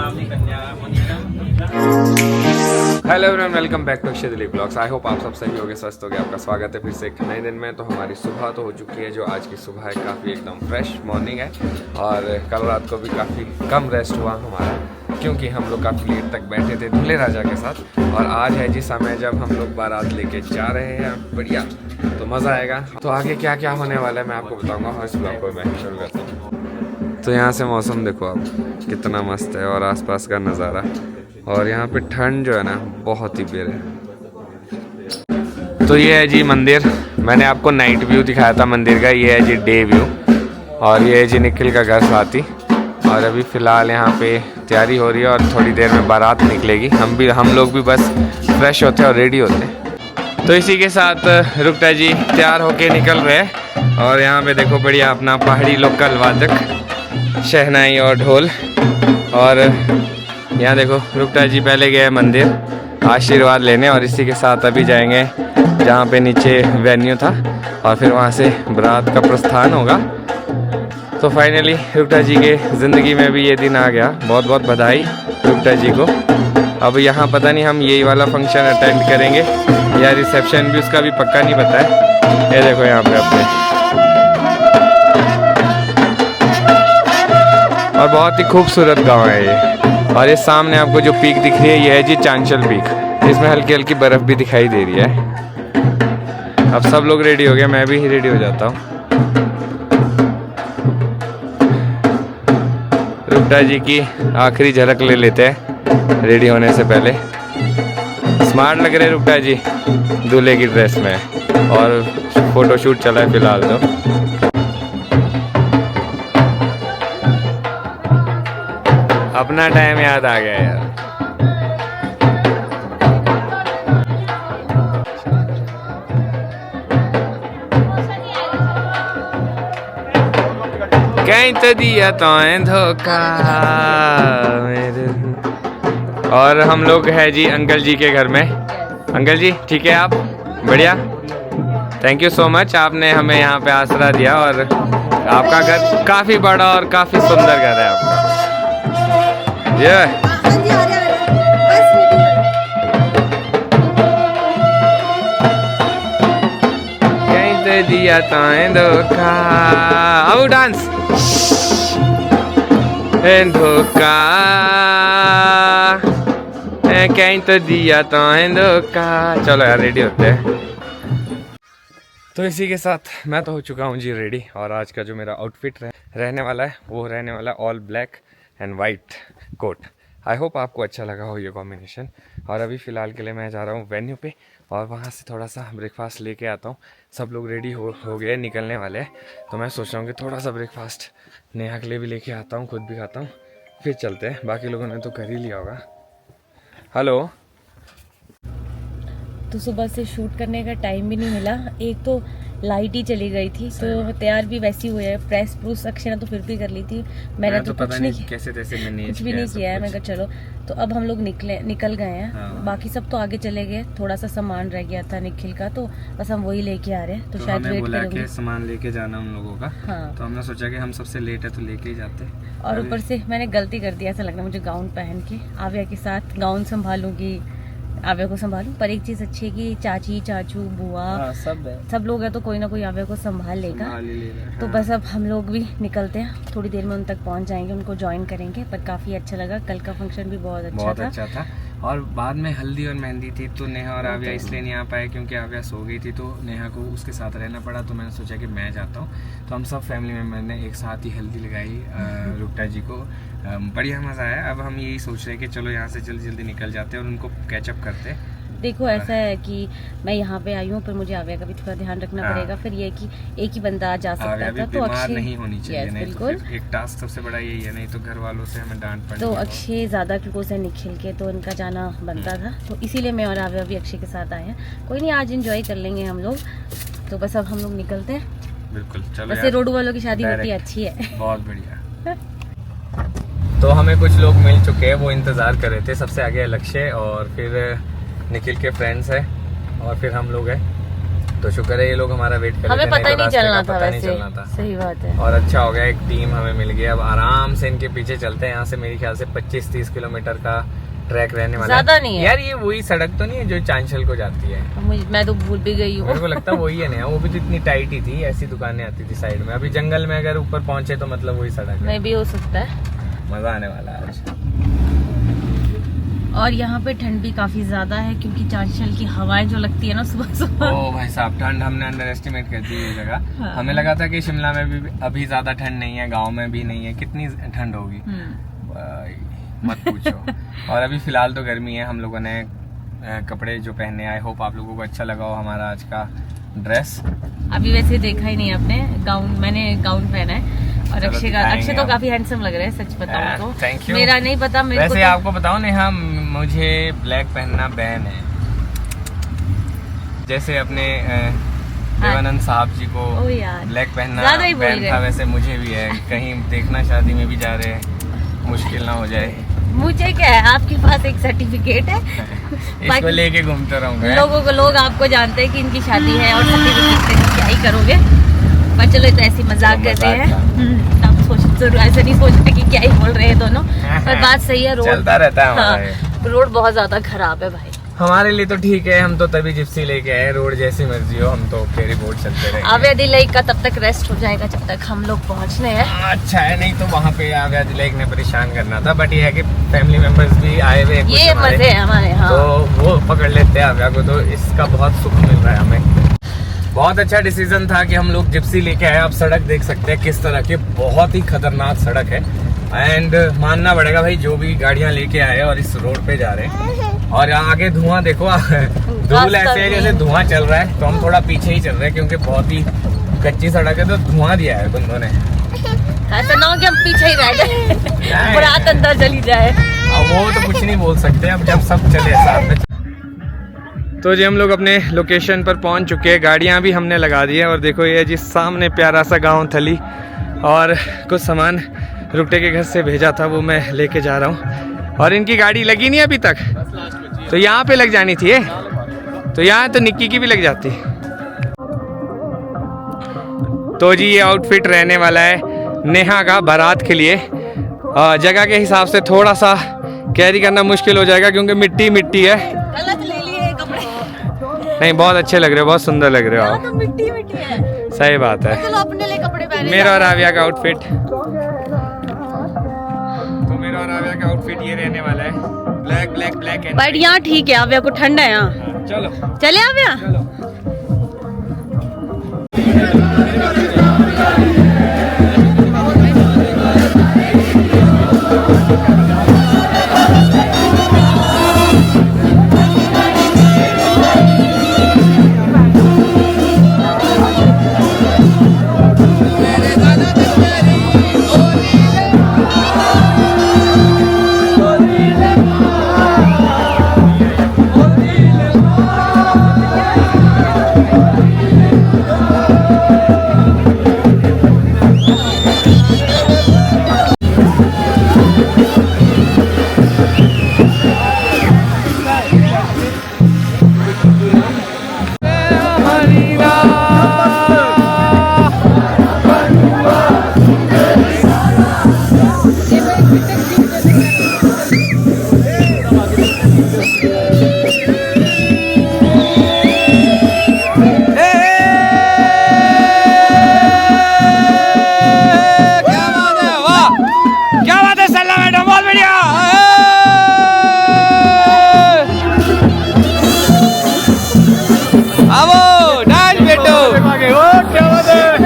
Hello everyone, welcome back to Akshay Dilip blogs. I hope आप सब सही होगे, स्वस्थ होगे। आपका स्वागत है फिर से एक नए दिन में। तो हमारी सुबह तो हो चुकी है, जो आज की सुबह है काफ़ी एकदम फ्रेश मॉर्निंग है। और कल रात को भी काफ़ी कम रेस्ट हुआ हमारा, क्योंकि हम लोग काफ़ी लेट तक बैठे थे दूल्हे राजा के साथ। और आज है जी समय जब हम लोग बारात लेके जा रहे हैं। बढ़िया, तो मज़ा आएगा। तो आगे क्या क्या होने वाला है मैं आपको बताऊँगा, और इस ब्लॉग को मैं शुरू करता हूँ। तो यहाँ से मौसम देखो आप कितना मस्त है, और आसपास का नज़ारा। और यहाँ पे ठंड जो है ना बहुत ही बेर है। तो ये है जी मंदिर, मैंने आपको नाइट व्यू दिखाया था मंदिर का। ये है जी डे व्यू। और ये है जी निखिल का घर साथी। और अभी फ़िलहाल यहाँ पे तैयारी हो रही है, और थोड़ी देर में बारात निकलेगी। हम लोग भी बस फ्रेश होते हैं और रेडी होते हैं। तो इसी के साथ रुकता जी तैयार होके निकल रहे हैं। और यहाँ पे देखो बढ़िया अपना पहाड़ी लोकल वादक, शहनाई और ढोल। और यहाँ देखो रुकता जी पहले गए मंदिर आशीर्वाद लेने, और इसी के साथ अभी जाएंगे जहाँ पे नीचे वेन्यू था, और फिर वहाँ से बारात का प्रस्थान होगा। तो फाइनली रुकता जी के ज़िंदगी में भी ये दिन आ गया। बहुत बहुत बधाई रुकता जी को। अब यहाँ पता नहीं हम यही वाला फंक्शन अटेंड करेंगे या रिसेप्शन भी, उसका भी पक्का नहीं पता है। ये देखो यहाँ पे अपने, और बहुत ही खूबसूरत गांव है ये। और ये सामने आपको जो पीक दिख रही है, ये है जी चांचल पीक। इसमें हल्की हल्की बर्फ़ भी दिखाई दे रही है। अब सब लोग रेडी हो गए, मैं भी रेडी हो जाता हूँ। रुकता जी की आखिरी झलक ले लेते हैं रेडी होने से पहले। स्मार्ट लग रहे रुकता जी दूल्हे की ड्रेस में, और फोटोशूट चला है फिलहाल तो। अपना टाइम याद आ गया यार। कहीं तो दिया तो धोखा मेरे। और हम लोग है जी अंकल जी के घर में। अंकल जी ठीक है आप? बढ़िया, थैंक यू सो मच, आपने हमें यहाँ पे आसरा दिया। और आपका घर काफ़ी बड़ा और काफ़ी सुंदर घर है आपका। ये कहीं तो दिया तो धोखा। आओ डांस। धोखा कहीं तो दिया तो धोखा। चलो यार रेडी होते हैं। तो इसी के साथ मैं तो हो चुका हूँ जी रेडी। और आज का जो मेरा आउटफिट रहने वाला है, वो रहने वाला है all black and white coat. I hope आपको अच्छा लगा हो ये कॉम्बिनेशन। और अभी फ़िलहाल के लिए मैं जा रहा हूँ वेन्यू पे, और वहाँ से थोड़ा सा ब्रेकफास्ट लेके आता हूँ। सब लोग रेडी हो गए, निकलने वाले हैं। तो मैं सोच रहा हूँ कि थोड़ा सा ब्रेकफास्ट नेहा के लिए भी लेके आता हूँ, खुद भी खाता हूँ, फिर चलते हैं। बाकी लोगों ने तो कर ही लिया होगा। हेलो। तो सुबह से शूट करने का टाइम भी नहीं मिला। एक तो लाइट ही चली गई थी, तो तैयार भी वैसी हुई है। प्रेस प्रूस अक्षय ने तो फिर भी कर ली थी, मैंने तो कुछ नहीं कैसे तैसे मैंने कुछ भी नहीं किया है। मैं कहा चलो, तो अब हम लोग निकल गए हैं। हाँ। बाकी सब तो आगे चले गए। थोड़ा सा सामान रह गया था निखिल का, तो बस हम वही लेके आ रहे हैं। तो शायद वेट करेंगे, सामान लेके जाना उन लोगों का। हाँ। तो हमने सोचा कि हम सबसे लेट है तो लेके ही जाते। और ऊपर से मैंने गलती कर दी, ऐसा लग रहा है मुझे गाउन पहन के आव्या के साथ गाउन संभालूंगी, आव्या को संभालूं। पर एक चीज अच्छी है कि चाची चाचू बुआ सब लोग हैं, तो कोई ना कोई आव्या को संभाल लेगा। तो बस अब हम लोग भी निकलते हैं, थोड़ी देर में उन तक पहुंच जाएंगे, उनको ज्वाइन करेंगे। पर काफी अच्छा लगा, कल का फंक्शन भी बहुत अच्छा था। और बाद में हल्दी और मेहंदी थी, तो नेहा और आव्या इसलिए नहीं आ पाए क्योंकि आव्या सो गई थी, तो नेहा को उसके साथ रहना पड़ा। तो मैंने सोचा कि मैं जाता हूँ। तो हम सब फैमिली मेम्बर ने एक साथ ही हल्दी लगाई रुकता जी को। बढ़िया मज़ा आया। अब हम यही सोच रहे हैं कि चलो यहाँ से जल्दी जल्दी निकल जाते हैं और उनको कैचअप करते हैं। देखो ऐसा है कि मैं यहाँ पे आई हूँ, पर मुझे आव्या का भी थोड़ा ध्यान रखना पड़ेगा। फिर ये कि एक ही बंदा जा सकता था, तो अक्षय नहीं होनी चाहिए। बिल्कुल, तो एक टास्क सबसे बड़ा यही है, नहीं तो घर वालों से हमें डांट पड़ती। तो अक्षय ज्यादा क्लोज है निखिल के, तो उनका जाना बनता था। तो इसीलिए मैं और आव्या भी अक्षय के साथ आए हैं। कोई नहीं, आज एंजॉय कर लेंगे हम लोग। तो बस अब हम लोग निकलते हैं। बिल्कुल चलो। वैसे रोड वालों की शादी होती है, अच्छी है, बहुत बढ़िया। तो हमें कुछ लोग मिल चुके हैं, वो इंतज़ार कर रहे थे। सबसे आगे लक्ष्य, और फिर निखिल के फ्रेंड्स हैं, और फिर हम लोग हैं। तो शुक्र है ये लोग हमारा वेट कर रहे थे, हमें पता ही नहीं चलना था, पता नहीं वैसे चलना था। सही बात है। और अच्छा हो गया एक टीम हमें मिल गई, अब आराम से इनके पीछे चलते हैं। यहाँ से मेरे ख्याल से 25-30 किलोमीटर का ट्रैक रहने वाला ज्यादा नहीं है यार। ये वही सड़क तो नहीं है जो चांशल को जाती है? मैं तो भूल भी गई हूँ। मेरे को लगता है वही है ना, वो भी तो इतनी टाइट ही थी, ऐसी दुकानें आती थी साइड में। अभी जंगल में अगर ऊपर पहुंचे तो मतलब वही सड़क है। मैं भी हो सकता है। मजा आने वाला है आज। और यहाँ पे ठंड भी काफी ज्यादा है क्योंकि चांशल की हवाएं जो लगती है ना सुबह सुबह। ओ भाई साहब, ठंड हमने अंडर एस्टिमेट कर दी ये जगह। हाँ। हमें लगा था कि शिमला में भी अभी ज्यादा ठंड नहीं है, गांव में भी नहीं है। कितनी ठंड होगी भाई, मत पूछो। और अभी फिलहाल तो गर्मी है। हम लोगों ने कपड़े जो पहने, आई होप आप लोगों को अच्छा लगा हो हमारा आज का ड्रेस। अभी वैसे देखा ही नहीं आपने, गाउन मैंने गाउन पहना है। और अक्षय तो काफी हैंडसम लग रहे हैं, सच बताऊं तो। Thank you. मेरा नहीं पता, मेरे वैसे को आपको बताओ नेहा, मुझे ब्लैक पहनना बैन है। जैसे अपने देवानंद साहब जी को ओ यार, ब्लैक पहनना ज्यादा ही बोल बैन गए। था, वैसे मुझे भी है। कहीं देखना शादी में भी जा रहे हैं, मुश्किल ना हो जाए। मुझे क्या है, आपके पास एक सर्टिफिकेट है। इसको लेके घूमते रहूंगा। लोग आपको जानते हैं कि इनकी शादी है और सर्टिफिकेट से क्या ही करोगे। पर चलो, तो ऐसी मजाक कर रहे हैं। आप जरूर ऐसे नहीं सोच रहे कि क्या ही बोल रहे हैं दोनों। पर बात सही है, रोड चलता रहता है हमारा। हाँ, रोड बहुत ज्यादा खराब है भाई। हमारे लिए तो ठीक है, हम तो तभी जिप्सी लेके आए। रोड जैसी मर्जी हो, हम तो फेरी बोर्ड चलते रहे। आव्यादी लेक का तब तक रेस्ट हो जाएगा जब तक हम लोग पहुंचने हैं। अच्छा है, नहीं तो वहाँ पे आव्यादी लेक ने परेशान करना था। बट ये है कि फैमिली मेंबर्स भी आए हुए हैं, ये मजे है हमारे। हाँ, तो वो पकड़ लेते हैं आव्या को, तो इसका बहुत सुख मिल रहा है हमें। बहुत अच्छा डिसीजन था कि हम लोग जिप्सी लेके आए। आप सड़क देख सकते हैं किस तरह की, बहुत ही खतरनाक सड़क है। एंड मानना पड़ेगा भाई, जो भी गाड़ियां लेके आए और इस रोड पे जा रहे हैं। और यहाँ आगे धुआं देखो, धूल ऐसे है जैसे धुआं चल रहा है। तो हम थोड़ा पीछे ही चल रहे हैं क्योंकि बहुत ही कच्ची सड़क है, तो धुआं दिया है बंदों ने। ऐसा ना हो कि हम पीछे ही रह जाए, रात अंदर चली जाए। अब वो तो कुछ नहीं बोल सकते, अब जब सब चले साथ में। तो जी हम लोग अपने लोकेशन पर पहुंच चुके हैं, गाड़ियां भी हमने लगा दी है। और देखो ये जी सामने प्यारा सा गांव थली, और कुछ सामान रुकटे के घर से भेजा था वो मैं लेके जा रहा हूँ। और इनकी गाड़ी लगी नहीं अभी तक, तो यहाँ पे लग जानी थी। तो यहाँ तो निक्की की भी लग जाती। तो जी ये आउटफिट रहने वाला है नेहा का बारात के लिए। जगह के हिसाब से थोड़ा सा कैरी करना मुश्किल हो जाएगा क्योंकि मिट्टी मिट्टी है। गलत ले लिए कपड़े। नहीं, बहुत अच्छे लग रहे हो, बहुत सुंदर लग रहे हो आप। तो मिट्टी मिट्टी है। सही बात है। चलो अपने लिए कपड़े पहने। मेरा और आव्या का आउटफिट, तो मेरा और आव्या का आउटफिट ये रहने वाला है, black black black and. But यहाँ ठीक है, आव्या को ठंड है यहाँ। चलो चले आव्या।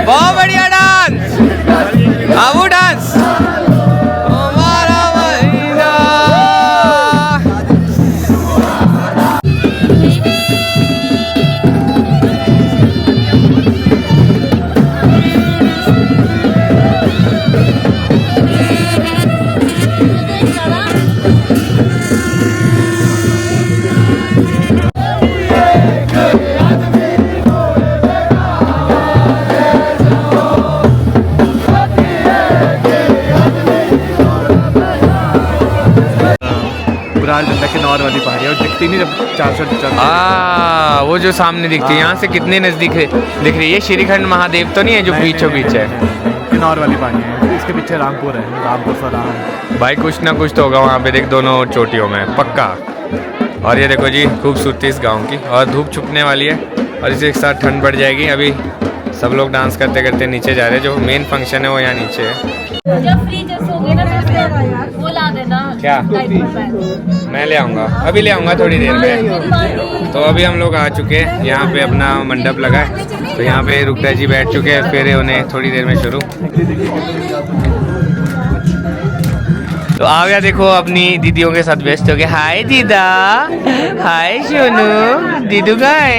बहुत बढ़िया डांस, वो डांस हमारा महीना। किन्नौर वाली पहाड़ी है, और दिखती नहीं जब 400 वो जो सामने दिखती है, यहाँ से कितने नज़दीक दिख रही है। श्रीखंड महादेव तो नहीं है जो बीचों बीच है? किन्नौर वाली पहाड़ी है, इसके पीछे रामपुर है, रामपुर सराम। भाई कुछ ना कुछ तो होगा वहाँ पे, देख दोनों चोटियों में पक्का। और ये देखो जी खूबसूरती इस गांव की, और धूप छुपने वाली है और इसी के साथ ठंड बढ़ जाएगी। अभी सब लोग डांस करते करते नीचे जा रहे हैं, जो मेन फंक्शन है वो यहाँ नीचे है। जब फ्री जैसे होगे ना तो वो ला देना। क्या? मैं ले आऊँगा, अभी ले आऊँगा थोड़ी देर में। तो अभी हम लोग आ चुके हैं, यहाँ पे अपना मंडप लगा है, तो यहाँ पे रुक्ता जी बैठ चुके हैं, फिर उन्हें थोड़ी देर में शुरू। तो आव्या देखो अपनी दीदियों के साथ व्यस्त हो गए। हाय दीदा, हाय सोनू, दीदू का है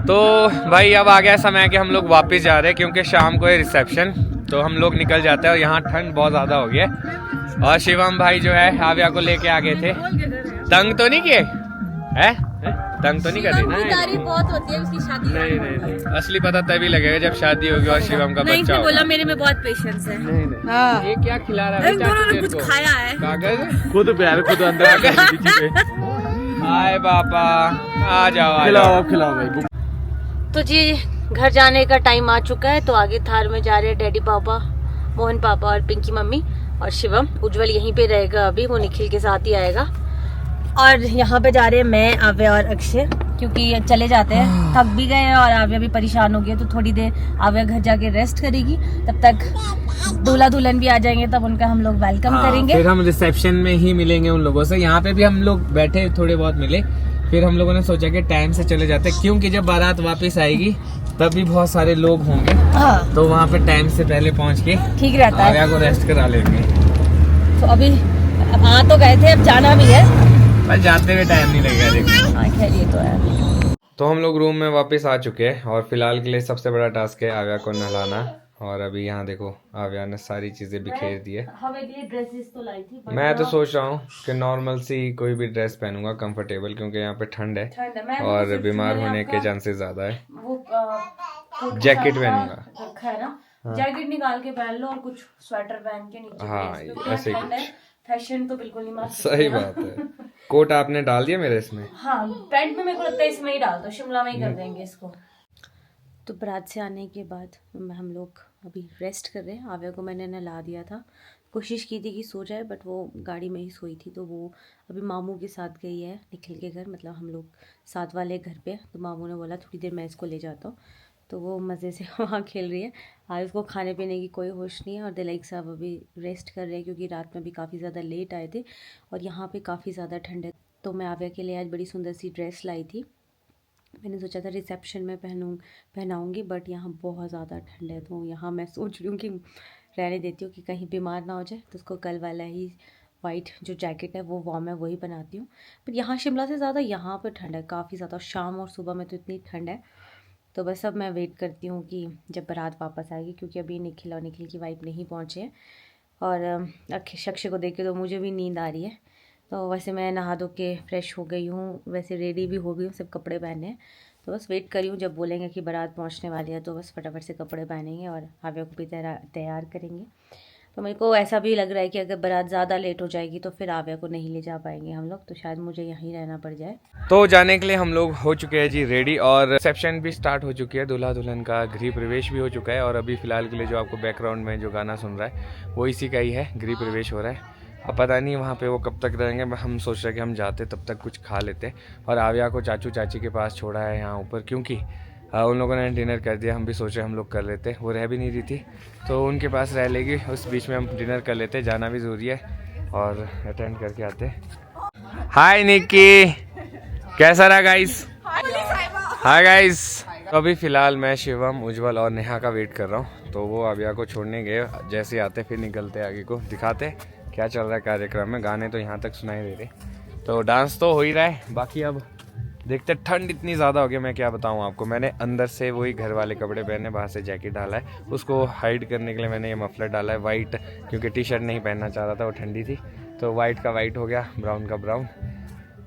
तो भाई अब आ गया समय कि हम लोग वापस जा रहे हैं, क्योंकि शाम को है रिसेप्शन, तो हम लोग निकल जाते हैं। और यहाँ ठंड बहुत ज़्यादा हो गई है। और शिवम भाई जो है आव्या को लेके आ गए थे। तंग तो नहीं किए हैं? तंग तो नहीं कर रही? बहुत होती है उसकी शादी। नहीं, असली पता तभी लगेगा जब शादी होगी और शिवम का बच्चा होगा। बोला मेरे में बहुत पेशेंस है। हाँ। ये क्या खिला रहा है? कुछ खाया है। कागज खुद प्यार खुद अंदर। हाय पापा, आ जाओ खिलाओ भाई। तो जी घर जाने का टाइम आ चुका है, तो आगे थार में जा रहे हैं डैडी पापा, मोहन पापा और पिंकी मम्मी और शिवम। उज्जवल यहीं पे रहेगा, अभी वो निखिल के साथ ही आएगा। और यहाँ पे जा रहे हैं मैं, आव्या और अक्षय, क्योंकि चले जाते हैं, थक भी गए हैं और आव्या भी परेशान हो गई है। तो थोड़ी देर आव्या घर जाके रेस्ट करेगी, तब तक दूल्हा दुल्हन भी आ जाएंगे, तब उनका हम लोग वेलकम करेंगे। फिर हम रिसेप्शन में ही मिलेंगे उन लोगों से। यहाँ पे भी हम लोग बैठे थोड़े बहुत मिले, फिर हम लोगों ने सोचा कि टाइम से चले जाते, क्योंकि जब बारात वापस आएगी तब भी बहुत सारे लोग होंगे। हाँ। तो वहाँ पे टाइम से पहले पहुँच के ठीक रहता है, आव्या को रेस्ट करा लेंगे। तो अभी आ तो गए थे, अब जाना भी है, बस जाते हुए टाइम नहीं लगेगा। देखो खैर ये तो है। तो हम लोग रूम में वापस आ चुके हैं, और फिलहाल के लिए सबसे बड़ा टास्क है आव्या को नहलाना। और अभी यहाँ देखो आव्या ने सारी चीजें बिखेर दी है। हमें लिए ड्रेसेस तो लाई थी, मैं तो सोच रहा हूँ कि नॉर्मल सी कोई भी ड्रेस पहनूंगा, कंफर्टेबल, क्योंकि यहाँ पे ठंड है और बीमार होने के चांसेस ज्यादा है। वो जैकेट पहनूंगा, रखा है ना, जैकेट निकाल के पहन लो और कुछ स्वेटर पहन के नीचे। हाँ ऐसे कुछ। फैशन तो बिल्कुल नहीं मार सकते। सही बात है। कोट आपने डाल दिया मेरे इसमें? हाँ, पैंट में मेरे को लगता है इसमें ही डाल दो, शिमला में ही कर देंगे इसको। तो बारात से आने के बाद हम लोग अभी रेस्ट कर रहे हैं। आव्या को मैंने नहला दिया था, कोशिश की थी कि सो जाए, बट वो गाड़ी में ही सोई थी। तो वो अभी मामू के साथ गई है निखिल के घर, मतलब हम लोग साथ वाले घर पे। तो मामू ने बोला थोड़ी देर मैं इसको ले जाता हूँ, तो वो मज़े से वहाँ खेल रही है। आज उसको खाने पीने की कोई होश नहीं है। और दिलाइक साहब अभी रेस्ट कर रहे हैं, क्योंकि रात में भी काफ़ी ज़्यादा लेट आए थे और यहाँ पे काफ़ी ज़्यादा ठंड है। तो मैं आव्या के लिए आज बड़ी सुंदर सी ड्रेस लाई थी। मैंने सोचा था रिसेप्शन में पहनाऊँगी, बट यहाँ बहुत ज़्यादा ठंड है, तो यहाँ मैं सोच रही हूँ कि रहने देती हूँ, कि कहीं बीमार ना हो जाए। तो उसको कल वाला ही वाइट जो जैकेट है वो वार्म है, वही बनाती हूँ। पर यहाँ शिमला से ज़्यादा यहाँ पर ठंड है काफ़ी ज़्यादा, शाम और सुबह में तो इतनी ठंड है। तो बस अब मैं वेट करती हूँ कि जब बारात वापस आएगी, क्योंकि अभी निखिल और निखिल की वाइफ नहीं पहुँचे हैं। और अक्षय को देख के तो मुझे भी नींद आ रही है। तो वैसे मैं नहा धो के फ्रेश हो गई हूँ, वैसे रेडी भी हो गई हूँ, सब कपड़े पहने हैं। तो बस वेट करी हूँ, जब बोलेंगे कि बारात पहुँचने वाली है तो बस फटाफट से कपड़े पहनेंगे और आव्या को भी तैयार करेंगे। तो मेरे को ऐसा भी लग रहा है कि अगर बारात ज़्यादा लेट हो जाएगी तो फिर आव्या को नहीं ले जा पाएंगे हम लोग, तो शायद मुझे यहीं रहना पड़ जाए। तो जाने के लिए हम लोग हो चुके हैं जी रेडी, और रिसेप्शन भी स्टार्ट हो चुकी है, दूल्हा दुल्हन का गृह प्रवेश भी हो चुका है। और अभी फिलहाल के लिए जो आपको बैकग्राउंड में जो गाना सुन रहा है वो इसी का ही है, गृह प्रवेश हो रहा है। अब पता नहीं वहाँ पे वो कब तक रहेंगे, हम सोच रहे हैं कि हम जाते तब तक कुछ खा लेते। और आव्या को चाचू चाची के पास छोड़ा है यहाँ ऊपर, क्योंकि उन लोगों ने डिनर कर दिया, हम भी सोचे हम लोग कर लेते, वो रह भी नहीं रही थी तो उनके पास रह लेगी, उस बीच में हम डिनर कर लेते, जाना भी ज़रूरी है और अटेंड करके आते। हाय निक्की, कैसा रहा गाइस? Hi guys. तो अभी फ़िलहाल मैं शिवम, उज्जवल और नेहा का वेट कर रहा हूँ, तो वो आव्या को छोड़ने गए, जैसे आते फिर निकलते आगे को दिखाते क्या चल रहा है कार्यक्रम में। गाने तो यहाँ तक सुनाई दे रहे, तो डांस तो हो ही रहा है, बाकी अब देखते। ठंड इतनी ज़्यादा हो गई, मैं क्या बताऊँ आपको। मैंने अंदर से वही घर वाले कपड़े पहने, बाहर से जैकेट डाला है, उसको हाइड करने के लिए मैंने ये मफलर डाला है वाइट, क्योंकि टी शर्ट नहीं पहनना चाह रहा था, वो ठंडी थी। तो वाइट का वाइट हो गया, ब्राउन का ब्राउन।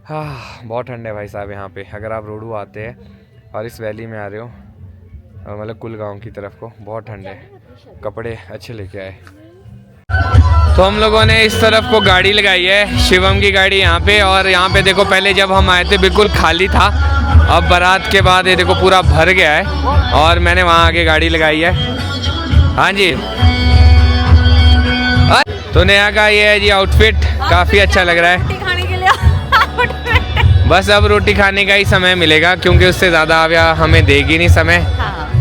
हाँ बहुत ठंड है भाई साहब यहाँ पे। अगर आप रोडू आते हैं और इस वैली में आ रहे हो मतलब कुलगांव की तरफ को, बहुत ठंड है, कपड़े अच्छे लेके आए। तो हम लोगों ने इस तरफ को गाड़ी लगाई है, शिवम की गाड़ी यहाँ पे। और यहाँ पे देखो पहले जब हम आए थे बिल्कुल खाली था, अब बारात के बाद ये देखो पूरा भर गया है और मैंने वहाँ आगे गाड़ी लगाई है। हाँ जी। तो नया का ये है जी आउटफिट, काफ़ी अच्छा लग रहा है। खाने के लिए बस अब रोटी खाने का ही समय मिलेगा क्योंकि उससे ज़्यादा अब हमें देगी नहीं समय।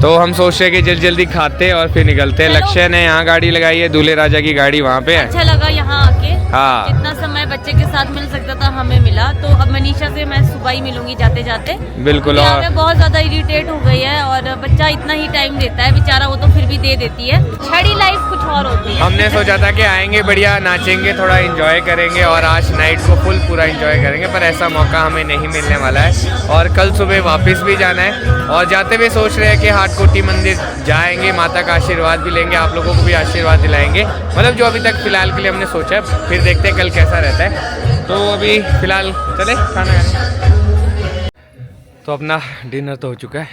तो हम सोच रहे हैं कि जल्दी जल्दी खाते और फिर निकलते हैं। लक्ष्य ने यहाँ गाड़ी लगाई है, दूल्हे राजा की गाड़ी वहाँ पे है। अच्छा लगा यहाँ आके। हाँ जितना समय बच्चे के साथ मिल सकता था हमें मिला। तो अब मनीषा से मैं सुबह ही मिलूंगी जाते जाते। बिल्कुल। और मैं बहुत ज्यादा इरिटेट हो गई है और बच्चा इतना ही टाइम देता है बेचारा, वो तो फिर भी दे देती है। छड़ी लाइफ कुछ और होती है। हमने सोचा था कि आएंगे बढ़िया नाचेंगे, थोड़ा एंजॉय करेंगे और आज नाइट को फुल पूरा एंजॉय करेंगे, पर ऐसा मौका हमें नहीं मिलने वाला है। और कल सुबह वापस भी जाना है और जाते हुए सोच रहे हैं कि हाटकोटी मंदिर जाएंगे, माता का आशीर्वाद भी लेंगे, आप लोगों को भी आशीर्वाद दिलाएंगे। मतलब जो अभी तक फिलहाल के लिए हमने सोचा है, फिर देखते हैं कल कैसा रहता है। तो अभी फिलहाल चले खाना खाने। तो अपना डिनर तो हो चुका है,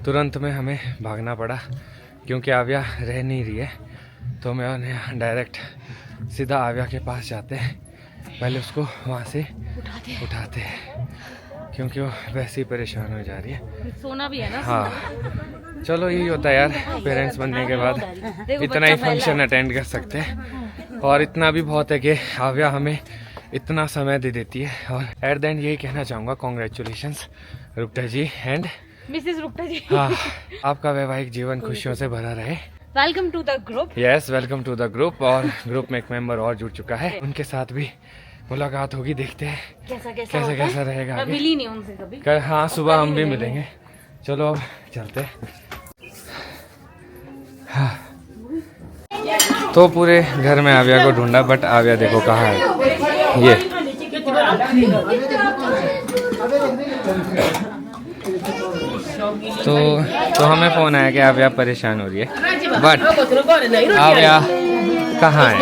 तुरंत में हमें भागना पड़ा क्योंकि आव्या रह नहीं रही है। तो मैं डायरेक्ट सीधा आव्या के पास जाते हैं, पहले उसको वहाँ से उठाते हैं क्योंकि वो वैसे ही परेशान हो जा रही है। सोना भी है ना। हाँ चलो यही होता है यार, पेरेंट्स बनने के बाद इतना ही फंक्शन अटेंड कर सकते हैं और इतना भी बहुत है कि आव्या हमें इतना समय दे देती है। और एट द एंड यही कहना चाहूँगा, congratulations Rukta ji and Mrs Rukta ji. हाँ आपका वैवाहिक जीवन खुशियों से भरा रहे। Welcome to the group. Yes welcome to the group. और ग्रुप में एक मेंबर और जुड़ चुका है, उनके साथ भी मुलाकात होगी, देखते हैं कैसा रहेगा आगे। मिली नहीं उनसे कभी। हाँ सुबह हम भी मिलेंगे। चलो अब चलते हैं। हाँ। तो पूरे घर में आव्या को ढूंढा बट आव्या देखो कहाँ है। ये तो हमें फोन आया कि आव्या परेशान हो रही है, बट आव्या कहाँ है?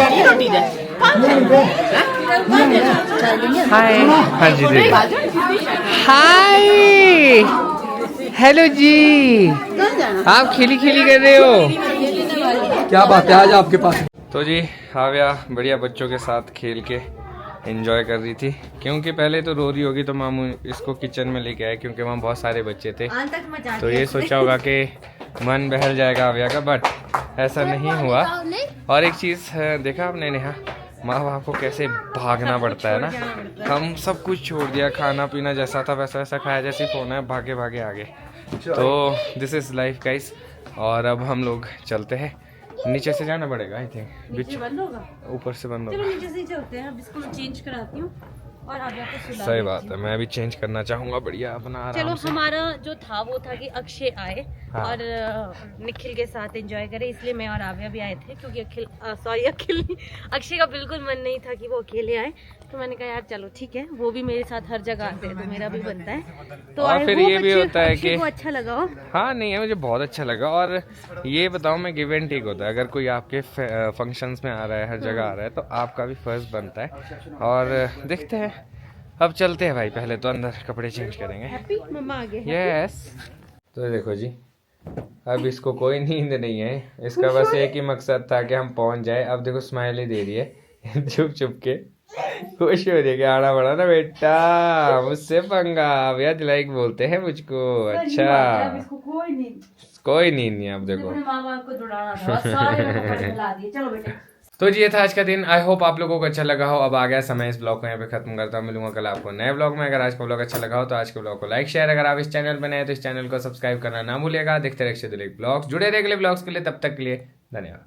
हाय। हाँ जी दीदी। हाय हेलो जी, आप खिली खिली कर रहे हो, क्या बात है आज आपके पास? तो जी आव्या बढ़िया बच्चों के साथ खेल के एंजॉय कर रही थी क्योंकि पहले तो रो रही होगी तो मामू इसको किचन में लेके आए क्योंकि वहाँ बहुत सारे बच्चे थे। तो ये सोचा होगा कि मन बहल जाएगा आव्या का, बट ऐसा नहीं हुआ। और एक चीज़ देखा आपने नेहा, माँ बाप को कैसे भागना पड़ता है ना। हम सब कुछ छोड़ दिया, खाना पीना जैसा था वैसा वैसा खाया, जैसे फोन है भागे भागे आगे। तो दिस इज़ लाइफ गाइस। और अब हम लोग चलते हैं, नीचे से जाना पड़ेगा आई थिंक, बीच बंद होगा, ऊपर से बंद चलो होगा। नीचे से ही चलते हैं। अब इसको मैं चेंज कराती हूँ और आप यहाँ पे सुला सही देती बात हूँ। है, मैं भी चेंज करना चाहूँगा बढ़िया अपना आराम चलो से। हमारा जो था वो था कि अक्षय आए हाँ। और निखिल के साथ एंजॉय करे, इसलिए मैं और आव्या भी आए थे क्योंकि अक्षय का बिल्कुल मन नहीं था कि वो अकेले आए। तो मैंने कहा यार चलो ठीक है, वो भी मेरे साथ हर जगह आते हैं तो मेरा भी बनता है। तो और फिर ये भी होता है कि अच्छा लगा हो। हाँ नहीं है, मुझे बहुत अच्छा लगा। और ये बताऊँ मैं, गिव एंड टेक होता है। अगर कोई आपके फंक्शंस में आ रहा है, हर जगह आ रहा है, तो आपका भी फर्ज बनता है। और देखते हैं, अब चलते हैं भाई, पहले तो अंदर कपड़े चेंज करेंगे। हैप्पी मम्मा आ गए। यस। तो देखो जी अब इसको कोई नींद नहीं है, इसका बस एक ही मकसद था कि हम पहुंच जाए। अब देखो स्माइल ही दे रही है चुप चुप के, खुश हो रही है कि आना पड़ा ना बेटा, मुझसे पंगा। भैया दिलाइक बोलते हैं मुझको। अच्छा कोई नींद नहीं। अब देखो चलो बेटा। तो जी ये था आज का दिन। आई होप आप लोगों को अच्छा लगा हो। अब आ गया समय इस ब्लॉग को यहाँ पे खत्म करता हूँ। मिलूंगा कल आपको नए ब्लॉग में। अगर आज का ब्लॉग अच्छा लगा हो तो आज के ब्लॉग को लाइक शेयर, अगर आप इस चैनल पर नए हैं तो इस चैनल को सब्सक्राइब करना ना भूलिएगा। देखते रहिए ब्लॉग्स, जुड़े रहिए अगले ब्लॉग्स के लिए। तब तक के लिए धन्यवाद।